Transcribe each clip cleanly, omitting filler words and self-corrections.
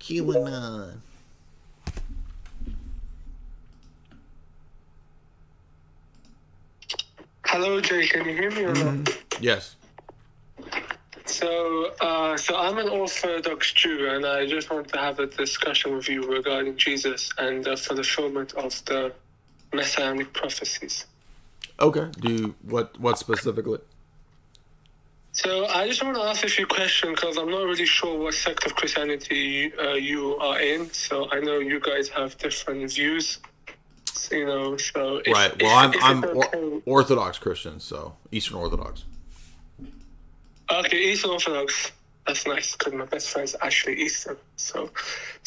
QAnon. Hello, Jay. Can you hear me or not? Yes. So I'm an Orthodox Jew, and I just want to have a discussion with you regarding Jesus and the fulfillment of the messianic prophecies. Okay. What specifically? So I just want to ask a few questions because I'm not really sure what sect of Christianity you are in. So I know you guys have different views. So Right. Well, I'm Orthodox Christian, so Eastern Orthodox. Okay, Eastern Orthodox. That's nice because my best friend's actually Eastern. So,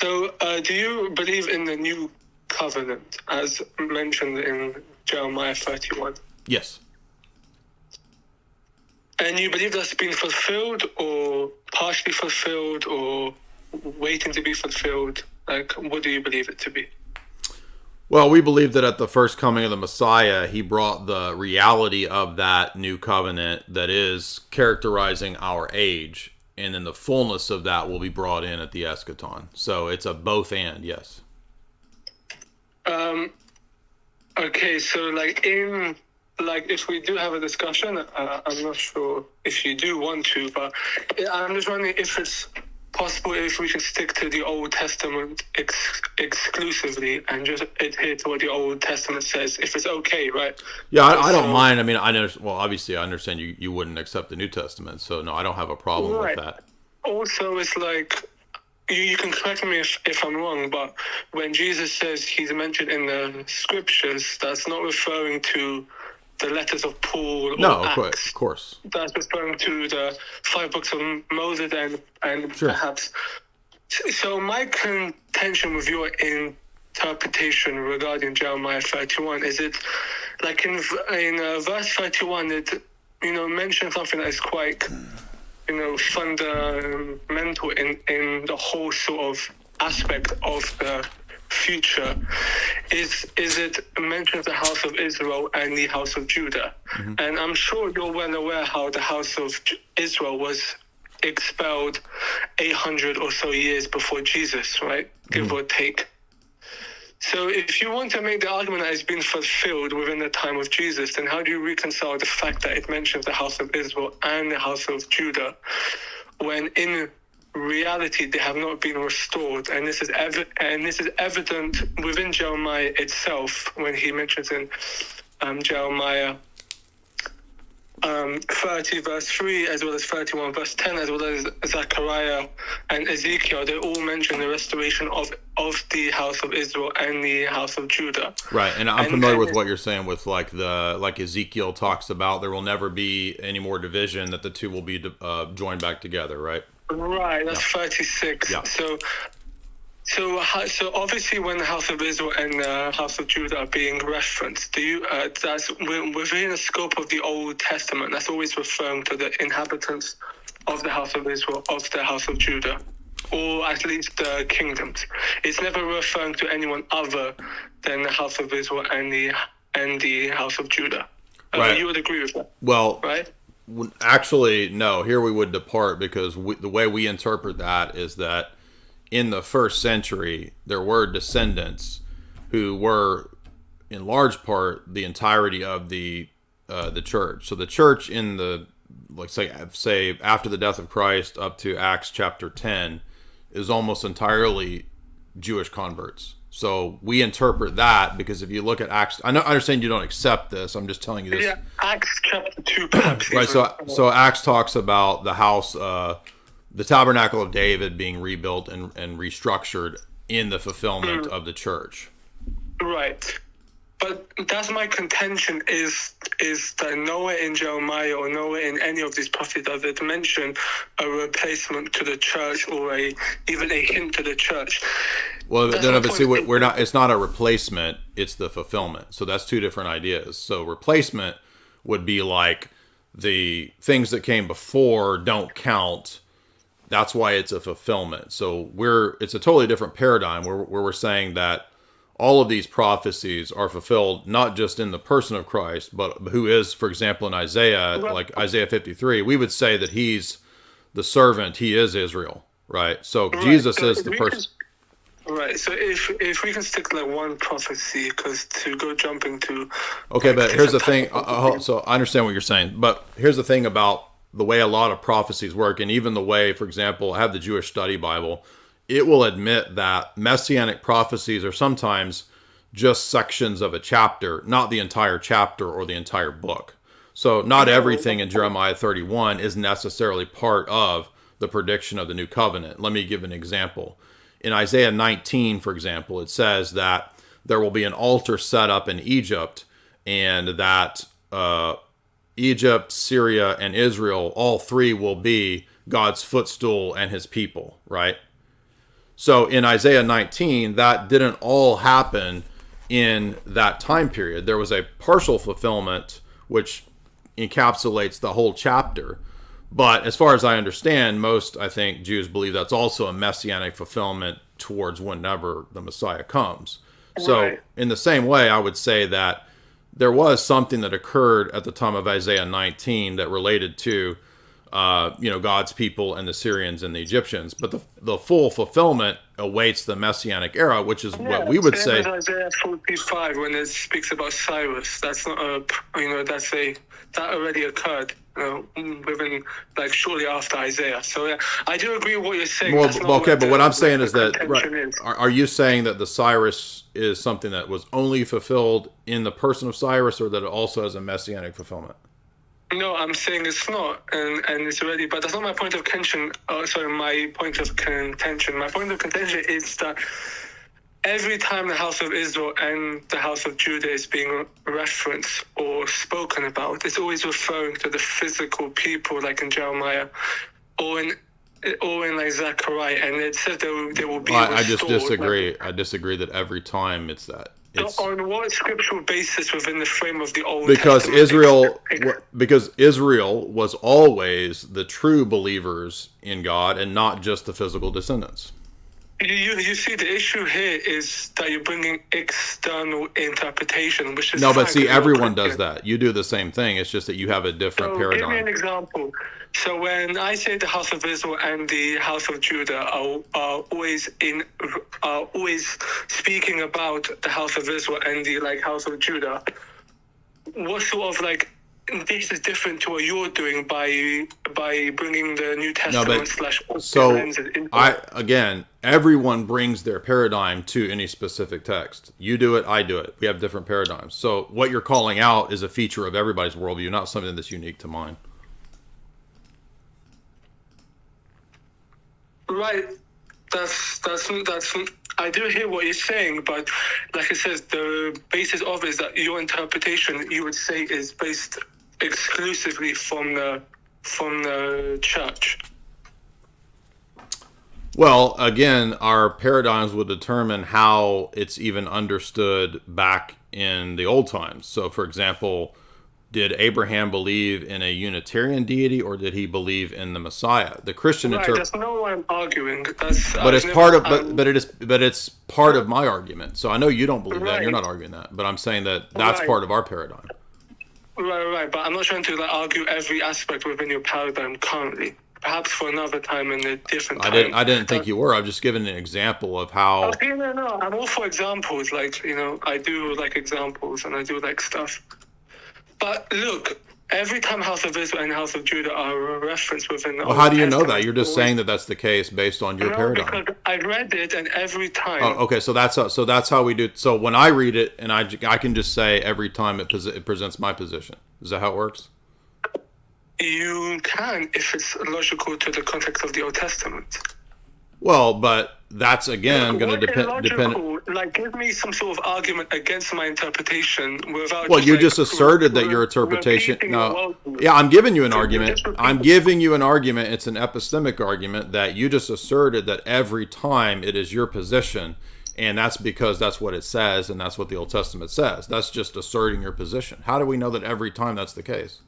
do you believe in the new covenant as mentioned in Jeremiah 31? Yes. And you believe that's been fulfilled or partially fulfilled or waiting to be fulfilled? Like, what do you believe it to be? Well, we believe that at the first coming of the Messiah, he brought the reality of that new covenant that is characterizing our age, and then the fullness of that will be brought in at the eschaton. So it's a both and, yes. Okay, so if we do have a discussion, I'm not sure if you do want to, but I'm just wondering if it's possible if we can stick to the Old Testament exclusively and just adhere to what the Old Testament says, if it's okay, right? Yeah, I don't mind. I mean, obviously I understand you wouldn't accept the New Testament, so no, I don't have a problem with that. Also, it's like, you can correct me if I'm wrong, but when Jesus says he's mentioned in the scriptures, that's not referring to the letters of Paul or Acts. Of course. That's referring to the 5 books of Moses and sure. Perhaps. So my contention with your interpretation regarding Jeremiah 31 is it like in verse 31 it mentions something that is quite fundamental in the whole sort of aspect of the future. Is it mentions the house of Israel and the house of Judah? Mm-hmm. And I'm sure you're well aware how the house of Israel was expelled 800 or so years before Jesus, right? Give or take. So if you want to make the argument that it's been fulfilled within the time of Jesus, then how do you reconcile the fact that it mentions the house of Israel and the house of Judah when in reality they have not been restored? And this is evident within Jeremiah itself when he mentions in Jeremiah 30 verse 3 as well as 31 verse 10 as well as Zechariah and Ezekiel. They all mention the restoration of the house of Israel and the house of Judah. Right, and I'm familiar with what you're saying with like Ezekiel talks about there will never be any more division, that the two will be joined back together, right? Right, that's 36. Yeah. So obviously when the house of Israel and the house of Judah are being referenced, that's within the scope of the Old Testament, that's always referring to the inhabitants of the house of Israel, of the house of Judah, or at least the kingdoms. It's never referring to anyone other than the house of Israel and the house of Judah. Right. You would agree with that? Well, right? Actually, no. Here we would depart because the way we interpret that is that in the first century, there were descendants who were, in large part, the entirety of the church. So the church in the, say after the death of Christ up to Acts chapter 10 is almost entirely Jewish converts. So we interpret that because if you look at Acts, I understand you don't accept this. I'm just telling you this. Yeah, Acts chapter 2. Right. So Acts talks about the house. The tabernacle of David being rebuilt and restructured in the fulfillment of the church. Right. But that's my contention is that nowhere in Jeremiah or nowhere in any of these prophets does it mention a replacement to the church or even a hint to the church. Well, we're not. It's not a replacement. It's the fulfillment. So that's two different ideas. So replacement would be like the things that came before don't count. That's why it's a fulfillment. So it's a totally different paradigm where we're saying that all of these prophecies are fulfilled not just in the person of Christ, but who is, for example, in Isaiah, like Isaiah 53, we would say that he's the servant, he is Israel. right? So Right. Jesus So is if the we person. right. So if we can stick to like one prophecy, because to go jumping to Okay, like but here's different the type thing. of prophecy. So I understand what you're saying, but here's the thing about the way a lot of prophecies work, and even the way, for example, I have the Jewish Study Bible. It will admit that messianic prophecies are sometimes just sections of a chapter, not the entire chapter or the entire book. So not No, everything in Jeremiah 31 is necessarily part of the prediction of the new covenant. Let me give an example. In Isaiah 19, for example, it says that there will be an altar set up in Egypt, and that Egypt, Syria, and Israel, all three will be God's footstool and his people, right? So in Isaiah 19, that didn't all happen in that time period. There was a partial fulfillment, which encapsulates the whole chapter. But as far as I understand, most, I think, Jews believe that's also a messianic fulfillment towards whenever the Messiah comes. So, right. in the same way, I would say that there was something that occurred at the time of Isaiah 19 that related to, God's people and the Syrians and the Egyptians. But the full fulfillment awaits the messianic era, which is what Yeah, we would same with say. Isaiah 45 when it speaks about Cyrus. That's not a, that already occurred, within, like, shortly after Isaiah. So, yeah, I do agree with what you're saying. Well, That's not okay, where but what I'm saying the is that, right? contention is. Are you saying that the Cyrus is something that was only fulfilled in the person of Cyrus, or that it also has a messianic fulfillment? No, I'm saying it's not, and it's already, but that's not my point of contention. My point of contention. My point of contention is that every time the house of Israel and the house of Judah is being referenced or spoken about, it's always referring to the physical people, like in Jeremiah, or in like Zechariah, and it says they will be Well, I restored. just disagree. I disagree that every time it's that. It's On what scriptural basis within the frame of the Old because Testament? Israel was always the true believers in God and not just the physical descendants. You see, the issue here is that you're bringing external interpretation, which is No, but fine, see, 'cause you're everyone does Christian. that. You do the same thing. It's just that you have a different So give me an paradigm. example. So when I say the house of Israel and the house of Judah are always speaking about the house of Israel and the house of Judah, what sort of this is different to what you're doing by bringing the New No, Testament but / so lenses into everyone brings their paradigm to any specific text. You do it, I do it. We have different paradigms. So what you're calling out is a feature of everybody's worldview, not something that's unique to mine. Right. That's. I do hear what you're saying, but like I said, the basis of it is that your interpretation, you would say, is based exclusively from the church. Well, again, our paradigms will determine how it's even understood back in the old times. So, for example, did Abraham believe in a Unitarian deity, or did he believe in the Messiah? The Christian Right. That's not what I'm arguing. but it's part of but it's part of my argument. So I know you don't believe that, and you're Right. not arguing that, but I'm saying that that's Right. part of our paradigm. Right. But I'm not trying to argue every aspect within your paradigm currently. Perhaps for another time and a different time. I didn't think you were. I'm just giving an example of how. Okay, no. I'm all for examples. I do examples and I do stuff. But look, every time House of Israel and House of Judah are referenced within the Well, how Old do you know Testament, that? You're just saying that that's the case based on your no, paradigm. because I read it, and every time. Oh, okay. So that's how we do. So when I read it, and I can just say every time it presents my position. Is that how it works? You can, if it's logical to the context of the Old Testament. Well, but that's again going to depend. Give me some sort of argument against my interpretation without. Well, you just asserted that your interpretation. No, yeah, I'm giving you an argument. I'm giving you an argument. It's an epistemic argument that you just asserted that every time it is your position, and that's because that's what it says, and that's what the Old Testament says. That's just asserting your position. How do we know that every time that's the case?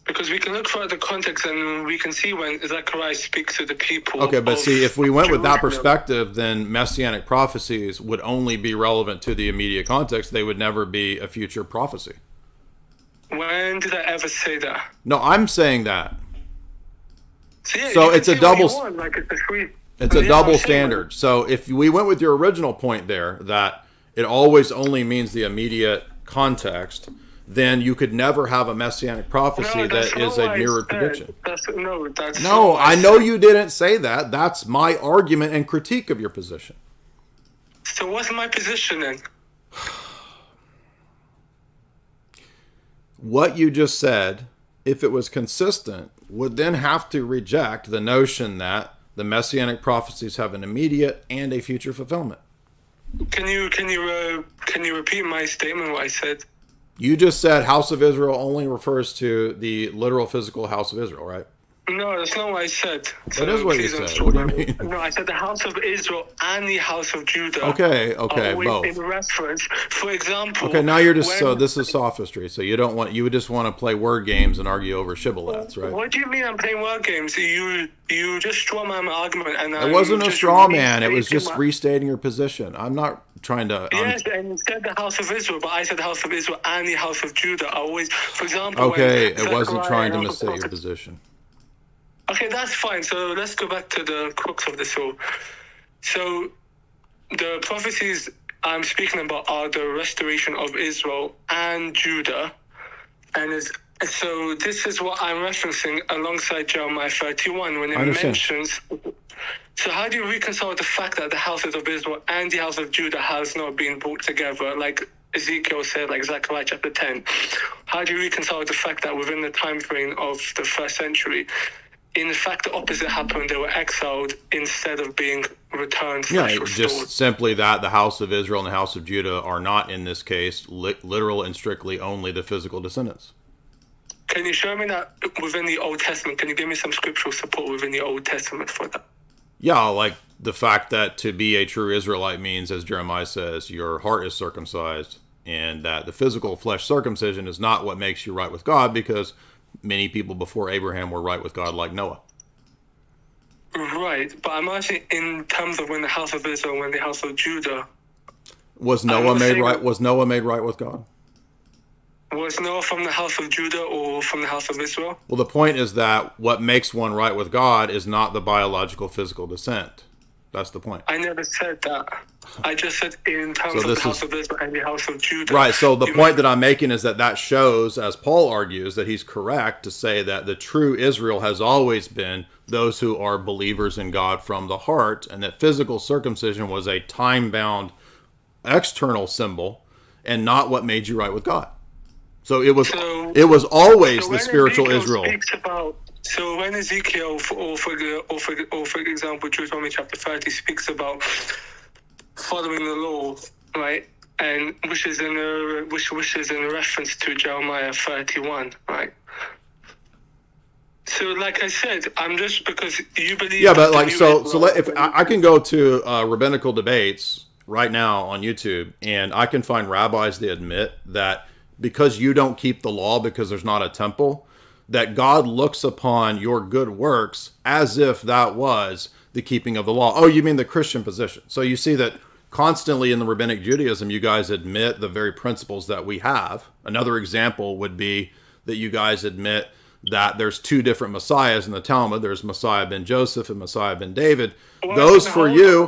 Because we can look for the context and we can see when Zechariah speaks to the people. Okay, but see, if we went with that Jerusalem. perspective, then messianic prophecies would only be relevant to the immediate context. They would never be a future prophecy. When did I ever say that? No, I'm saying that. yeah, So you can it's a say what you double. want, like it's a free. It's a Yeah, double I'm saying, standard. So if we went with your original point there, that it always only means the immediate context, then you could never have a messianic prophecy no, that's that not is what a I mirrored said. prediction. That's not No, what I know said. you didn't say that. That's my argument and critique of your position. So what's my position then? What you just said, if it was consistent, would then have to reject the notion that the messianic prophecies have an immediate and a future fulfillment. Can you repeat my statement? What I said? You just said House of Israel only refers to the literal physical House of Israel, right? No, that's not what I said. That is what you please don't said. What do you stop. mean? No, I said the house of Israel and the house of Judah. Okay, are always both. in reference. For example. Okay, now you're just when- so this is sophistry. So you would just want to play word games and argue over shibboleths, right? What do you mean I'm playing word games? You just straw man my argument, and It wasn't a straw man. It was just restating restating your position. I'm not trying to. Yes, and you said the house of Israel, but I said the house of Israel and the house of Judah are always, for example. Okay, when it wasn't Zechariah trying to and other misstate your prophets- position. Okay, that's fine. So let's go back to the crux of this all. So the prophecies I'm speaking about are the restoration of Israel and Judah. So this is what I'm referencing alongside Jeremiah 31 when it mentions. So how do you reconcile the fact that the houses of Israel and the house of Judah has not been brought together, like Ezekiel said, like Zechariah chapter 10? How do you reconcile the fact that within the time frame of the first century, in fact, the opposite happened? They were exiled instead of being returned. Yeah, just simply that the house of Israel and the house of Judah are not, in this case, literal and strictly only the physical descendants. Can you show me that within the Old Testament? Can you give me some scriptural support within the Old Testament for that? Yeah, like the fact that to be a true Israelite means, as Jeremiah says, your heart is circumcised, and that the physical flesh circumcision is not what makes you right with God, because many people before Abraham were right with God, like Noah. Right, but I'm asking in terms of when the house of Israel, when the house of Judah. Was Noah made right? Was Noah made right with God? Was Noah from the house of Judah or from the house of Israel? Well, the point is that what makes one right with God is not the biological physical descent. That's the point. I never said that. I just said in terms of the house of Israel and the house of Judah. Right, so the point that I'm making is that shows, as Paul argues, that he's correct to say that the true Israel has always been those who are believers in God from the heart, and that physical circumcision was a time-bound external symbol and not what made you right with God. So it was always the spiritual Israel. So when Ezekiel, or for example, Deuteronomy chapter 30 speaks about following the law, right, and which is in reference to Jeremiah 31, right? So, like I said, I'm just because you believe. Yeah, but like if I can go to rabbinical debates right now on YouTube, and I can find rabbis that admit that because you don't keep the law because there's not a temple, that God looks upon your good works as if that was the keeping of the law. Oh, you mean the Christian position. So you see that constantly in the rabbinic Judaism, you guys admit the very principles that we have. Another example would be that you guys admit that there's two different messiahs in the Talmud. There's Messiah ben Joseph and Messiah ben David. Those for you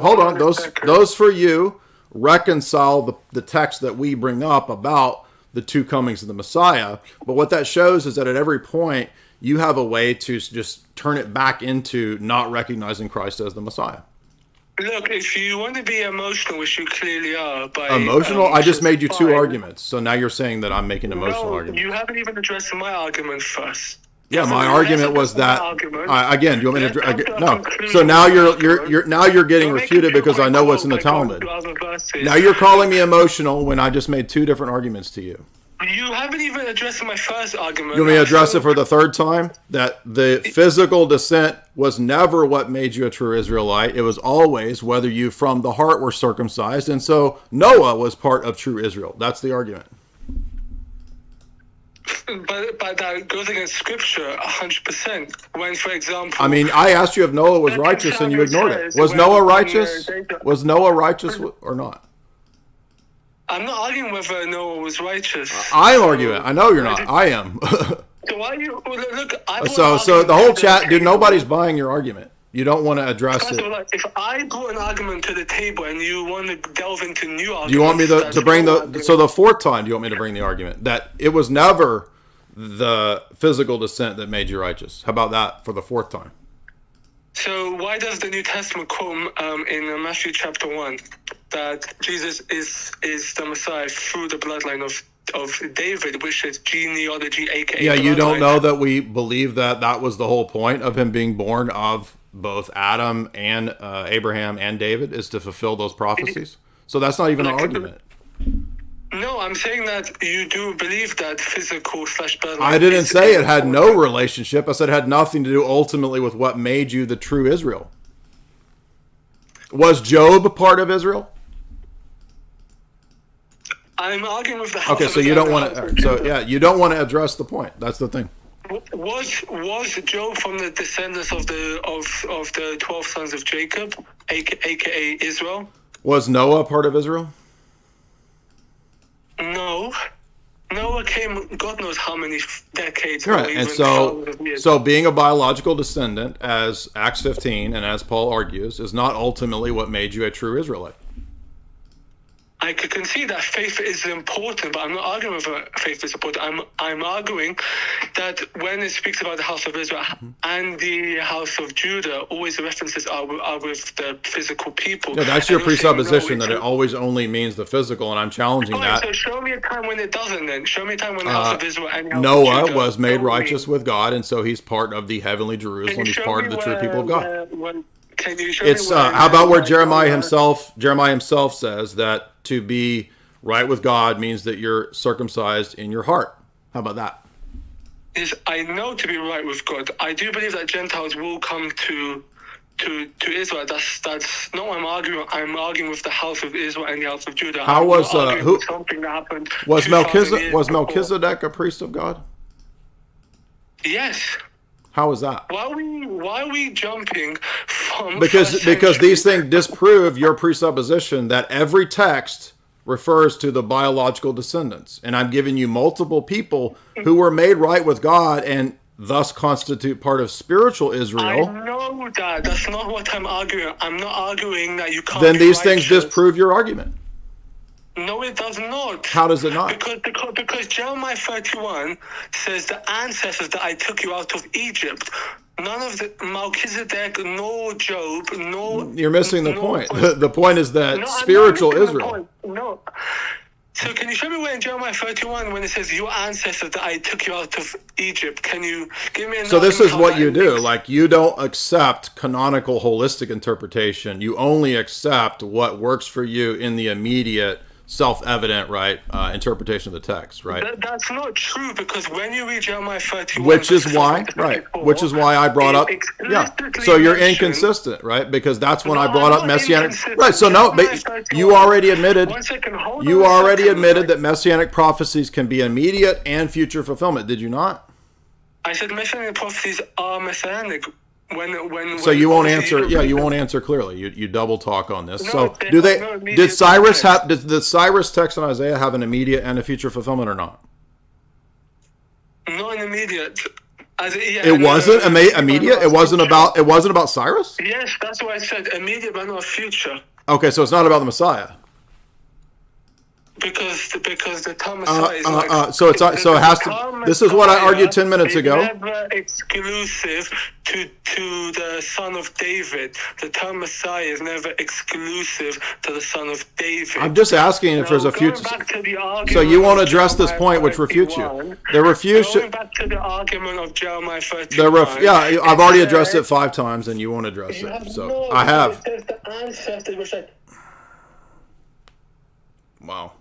reconcile the text that we bring up about the two comings of the Messiah. But what that shows is that at every point, you have a way to just turn it back into not recognizing Christ as the Messiah. Look, if you want to be emotional, which you clearly are, emotional, I just made you two arguments. So now you're saying that I'm making emotional arguments. You haven't even addressed my argument first. Yeah, my argument was that. Again, do you want me to? No. So now you're getting refuted because I know what's in the Talmud. Now you're calling me emotional when I just made two different arguments to you. You haven't even addressed my first argument. You want me to address it for the third time? That the physical descent was never what made you a true Israelite. It was always whether you from the heart were circumcised. And so Noah was part of true Israel. That's the argument. But that goes against Scripture 100%. When, for example, I mean, I asked you if Noah was righteous, and you ignored it. Was Noah righteous? Was Noah righteous or not? I'm not arguing whether Noah was righteous. I'm arguing. I know you're not. I am. So why you look? I So the whole chat, dude, nobody's buying your argument. You don't want to address it. If I brought an argument to the table and you want to delve into new arguments, Do you want me to bring the fourth time? Do you want me to bring the argument that it was never the physical descent that made you righteous? How about that for the fourth time? So why does the New Testament quote in Matthew chapter 1 that Jesus is the Messiah through the bloodline of David, which is genealogy, aka yeah, you don't bloodline? know that we believe that was the whole point of him being born of both Adam and Abraham and David, is to fulfill those prophecies. So that's not even an argument. No, I'm saying that you do believe that physical / bloodline. I didn't say it had no relationship. I said it had nothing to do ultimately with what made you the true Israel. Was Job a part of Israel? I'm arguing with the house. Okay, so you don't want to. So yeah, you don't want to address the point. That's the thing. Was Job from the descendants of the 12 sons of Jacob, aka Israel? Was Noah part of Israel? No. Noah came God knows how many decades. Right, and so being a biological descendant, as Acts 15 and as Paul argues, is not ultimately what made you a true Israelite. I could concede that faith is important, but I'm not arguing with faith is important. I'm arguing that when it speaks about the house of Israel and the house of Judah, always the references are with the physical people. Yeah, that's your presupposition that it always only means the physical, and I'm challenging that. So show me a time when it doesn't then. Show me a time when the house of Israel and the house Noah of Judah was made righteous with God, and so he's part of the heavenly Jerusalem. He's part of the true people of God. Can you show It's me how about where Jeremiah himself says that to be right with God means that you're circumcised in your heart. How about that? I know to be right with God. I do believe that Gentiles will come to Israel. That's not what I'm arguing. I'm arguing with the house of Israel and the house of Judah. How was something that happened? Was Melchizedek a priest of God? Yes. How was that? Why are we jumping from? Because these things disprove your presupposition that every text refers to the biological descendants, and I'm giving you multiple people who were made right with God and thus constitute part of spiritual Israel. I know that. That's not what I'm arguing. I'm not arguing that you can't. Then these things disprove your argument. No, it does not. How does it not? Because Jeremiah 31 says the ancestors that I took you out of Egypt. None of the Melchizedek, nor Job, nor... You're missing the point. The point is that spiritual Israel. No. So can you show me where in Jeremiah 31 when it says your ancestors that I took you out of Egypt? Can you give me So this is what you do. Like, you don't accept canonical holistic interpretation. You only accept what works for you in the immediate self-evident, right, interpretation of the text, right? That's not true, because when you read Jeremiah 31... Which is why I brought up... Yeah, so you're inconsistent, right? Because that's when I brought up Messianic... Right, so no, but you already admitted... that Messianic prophecies can be immediate and future fulfillment, did you not? I said Messianic prophecies are Messianic. So you won't answer. Yeah, you won't answer clearly. You double talk on this. No, so did Cyrus have? Did the Cyrus text in Isaiah have an immediate and a future fulfillment or not? Not an immediate. It wasn't immediate. It wasn't about Cyrus. Yes, that's what I said. Immediate, but not future. Okay, so it's not about the Messiah. Because the term Messiah is so it has to. This is what I argued 10 minutes ago. Never exclusive to the son of David. The term Messiah is never exclusive to the son of David. I'm just asking if there's a future. So you won't address this point, which refutes you. Going back to the argument of Jeremiah 31. I've already addressed it 5 times, and you won't address it. So I have. It says the ancestors, which Wow.